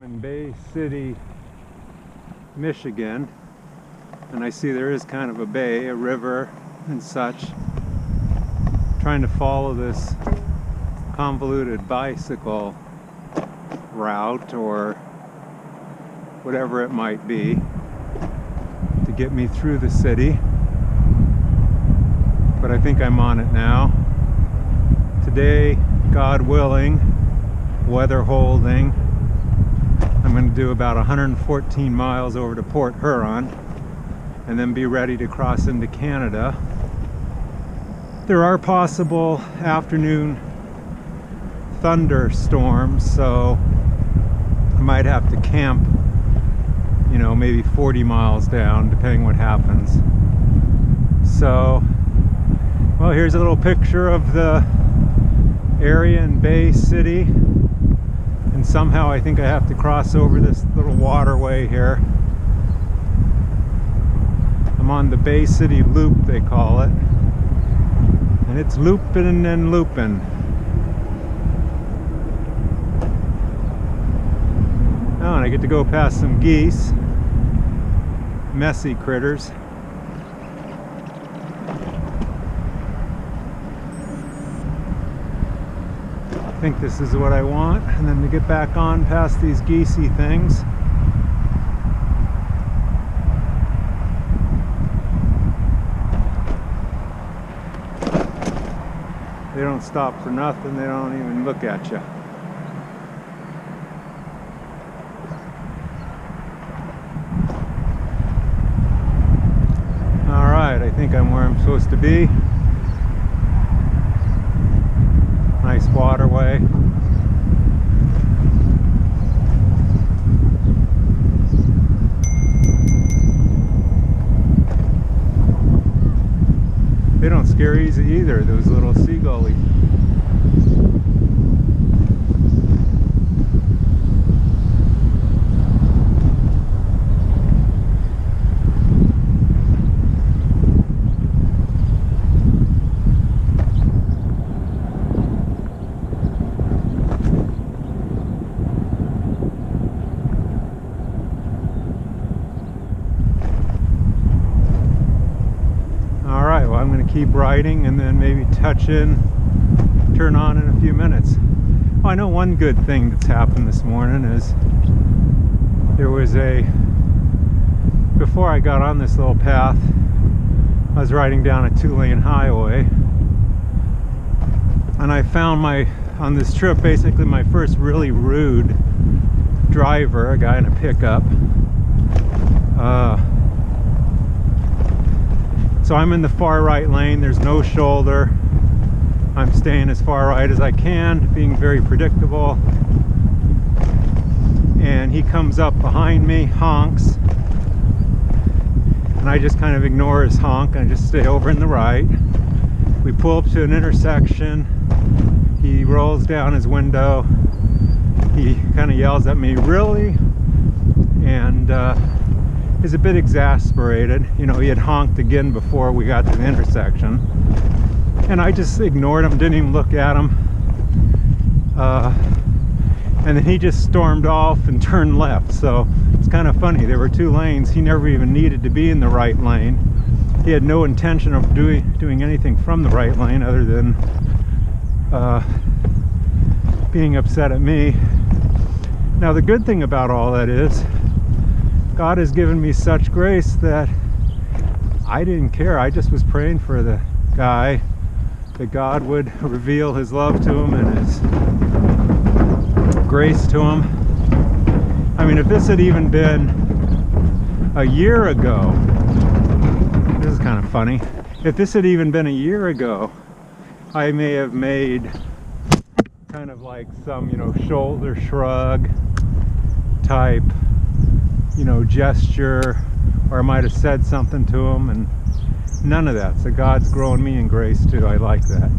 In Bay City, Michigan, and I see there is kind of a bay, a river and such. Trying to follow this convoluted bicycle route or whatever it might be to get me through the city, but I think I'm on it now. Today, God willing, weather holding, I'm going to do about 114 miles over to Port Huron and then be ready to cross into Canada. There are possible afternoon thunderstorms, so I might have to camp, you know, maybe 40 miles down, depending what happens. So, well, here's a little picture of the area in Bay City. And somehow I think I have to cross over this little waterway here. I'm on the Bay City Loop, they call it. And it's looping and looping. Oh, and I get to go past some geese. Messy critters. I think this is what I want, and then to get back on past these geesey things. They don't stop for nothing, they don't even look at you. Alright, I think I'm where I'm supposed to be. Nice waterway. They don't scare easy either, those little seagullies. I'm going to keep riding and then maybe turn on in a few minutes. Oh, I know one good thing that's happened this morning is there was before I got on this little path, I was riding down a 2-lane highway and I found on this trip basically my first really rude driver, a guy in a pickup. So I'm in the far right lane, there's no shoulder. I'm staying as far right as I can, being very predictable. And he comes up behind me, honks. And I just kind of ignore his honk and I just stay over in the right. We pull up to an intersection. He rolls down his window. He kind of yells at me, "Really?" And is a bit exasperated. You know, he had honked again before we got to the intersection. And I just ignored him, didn't even look at him. And then he just stormed off and turned left. So it's kind of funny, there were 2 lanes. He never even needed to be in the right lane. He had no intention of doing anything from the right lane other than being upset at me. Now the good thing about all that is God has given me such grace that I didn't care. I just was praying for the guy, that God would reveal his love to him and his grace to him. I mean, if this had even been a year ago, this is kind of funny. If this had even been a year ago, I may have made kind of like some, you know, shoulder shrug type, you know, gesture, or I might have said something to him, and none of that. So God's growing me in grace too. I like that.